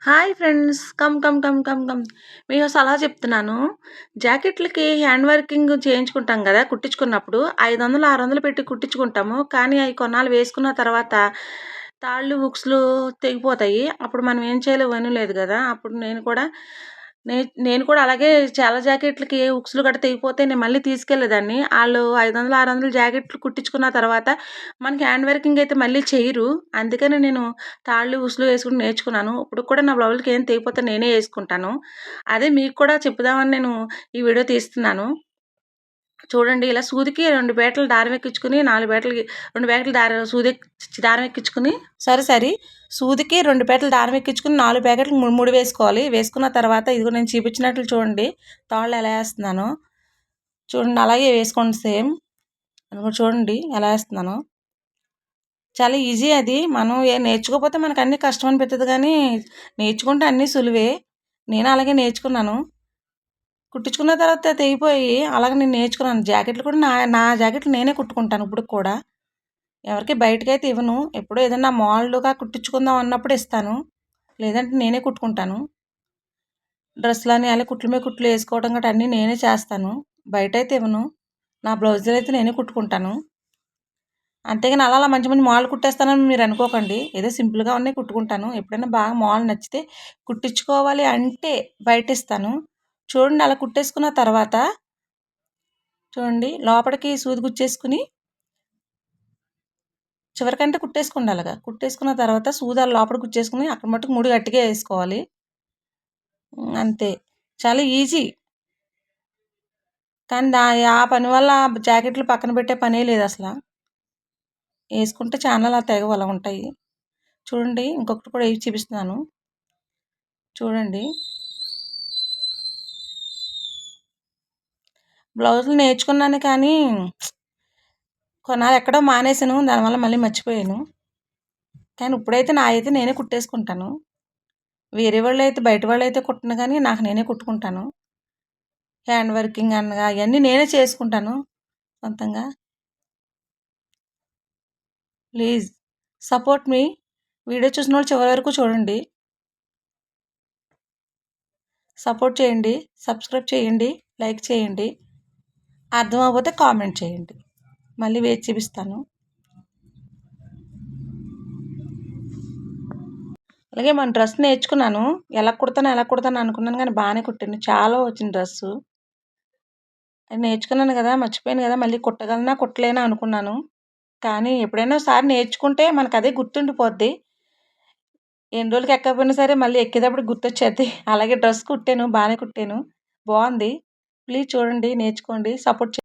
Hi friends. Come. మీకో సలహా చెప్తున్నాను. జాకెట్‌లకి హ్యాండ్ వర్కింగ్ చేయించుకుంటాం గదా! కుట్టించుకున్నప్పుడు 500, 600 పెట్టి కుట్టించుకుంటాము. కానీ అయి కొన్నాళ్ళు వేసుకున్న తర్వాత తాళ్ళు, హుక్స్‌లు తెగిపోతాయి. అప్పుడు మనం ఏం చేయాలో ఇవన్నీ లేదు గదా! అప్పుడు నే నేను కూడా అలాగే చాలా జాకెట్‌లకి హుక్స్‌లు గట్టా తెగిపోతే నేను మళ్ళీ తీసుకెళ్ళేదాన్ని. ఆళ్ళు 500, 600 జాకెట్‌లు కుట్టించుకున్న తర్వాత మనకి హ్యాండ్ వర్కింగ్ అయితే మళ్ళీ చెయ్యరు. అందుకని నేను తాళ్ళు, ఉసులు వేసుకొని నేర్చుకున్నాను. ఇప్పటికి కూడా నా బ్లౌజులకి ఏం తెగిపోతే నేనే యేసుకుంటాను. అదే మీకు కూడా చెప్పుదామని నేను ఈ వీడియో తీస్తున్నాను. చూడండి ఇలా సూదికి 2 బేటలు దారం ఎక్కించుకొని 4 బేటలకి 2 బేటలు దారం ఎక్కించుకొని సారీ. సూదికి 2 పేటలు దారం ఎక్కించుకొని 4 ప్యాకెట్లు ముడి వేసుకోవాలి. వేసుకున్న తర్వాత ఇదిగో నేను చూపించినట్లు చూడండి తాళ్ళు ఎలా ఏస్తున్నానో. చూడండి అలాగే వేసుకోండి సేమ్. అదిగో చూడండి ఎలా ఏస్తున్నానో. చాలా ఈజీ అది. మనం నేర్చుకోకపోతే మనకన్నీ కష్టం అనిపిత్తది గానీ, నేర్చుకుంటే అన్నీ సులువే. నేను అలాగే నేర్చుకున్నాను. కుట్టించుకున్న తర్వాత తెగిపోయి అలాగే నేను నేర్చుకున్నాను. జాకెట్లు కూడా నా జాకెట్లు నేనే కుట్టుకుంటాను ఇప్పటికి కూడా. ఎవరికీ బయటకైతే ఇవ్వను. ఎప్పుడో ఏదన్నా మోడల్‌గా కుట్టించుకుందాం అన్నప్పుడు ఇస్తాను. లేదంటే నేనే కుట్టుకుంటాను. డ్రెస్సులని అలా కుట్ల మీద కుట్లు ఏసుకోవడం గట్టా అన్నీ నేనే చేస్తాను. బయటైతే ఇవ్వను. నా బ్లౌజులైతే నేనే కుట్టుకుంటాను. అంతేగాని అలా మంచి మంచి మోడల్ కుట్టేస్తానని మీరు అనుకోకండి. ఏదో సింపుల్‌గా ఉన్నయి కుట్టుకుంటాను. ఎప్పుడైనా బాగా మోడల్ నచ్చితే కుట్టించుకోవాలి అంటే బయటిస్తాను. చూడండి అలా కుట్టేసుకున్న తర్వాత చూడండి లోపలికి సూది గుచ్చేసుకొని చివరికంటే కుట్టేసుకోండి అలాగా. కుట్టేసుకున్న తర్వాత సూది అలా లోపలికి గుచ్చేసుకొని అక్కడ మట్టుకు ముడి గట్టిగా ఏసుకోవాలి. అంతే. చాలా ఈజీ. కానీ ఆ పని వల్ల జాకెట్లు పక్కన పెట్టే పనే లేదసల. ఏసుకుంటే చాలా అలా తెగవు అలా ఉంటాయి. చూడండి ఇంకొకటి కూడా ఏసి చూపిస్తున్నాను. చూడండి. బ్లౌజులు నేర్చుకున్నాను కానీ కొన్నాళ్ళు ఎక్కడో మానేసాను. దానివల్ల మళ్ళీ మర్చిపోయాను. కానీ ఇప్పుడైతే నాయైతే నేనే కుట్టేసుకుంటాను. వేరే వాళ్ళైతే బయట వాళ్ళైతే కుట్టను కానీ నాకు నేనే కుట్టుకుంటాను. హ్యాండ్ వర్కింగ్ అనగా అయన్నీ నేనే చేసుకుంటాను సొంతంగా. Please support me. వీడియో చూసినోళ్ళు చివరి వరకు చూడండి. సపోర్ట్ చేయండి. సబ్స్క్రైబ్ చేయండి. లైక్ చేయండి. అర్థం అవ్వకపోతే కామెంట్ చేయండి. మళ్ళీ వేసి చూపిస్తాను. అలాగే మన డ్రెస్ నేర్చుకున్నాను. ఎలా కుడతాను అనుకున్నాను కానీ బాగానే కుట్టాను. చాలా వచ్చింది డ్రెస్సు. అది నేర్చుకున్నాను కదా! మర్చిపోయాను కదా! మళ్ళీ కుట్టగలనా కుట్టలేనా అనుకున్నాను. కానీ ఎప్పుడైనా ఒకసారి నేర్చుకుంటే మనకదే గుర్తుండిపోద్ది. ఎన్ని రోజులకి ఎక్కకపోయినా సరే మళ్ళీ ఎక్కేటప్పుడు గుర్తొచ్చేద్ది. అలాగే డ్రెస్ కుట్టాను. బాగానే కుట్టాను. బావుంది. ప్లీజ్ చూడండి, నేర్చుకోండి. సపోర్ట్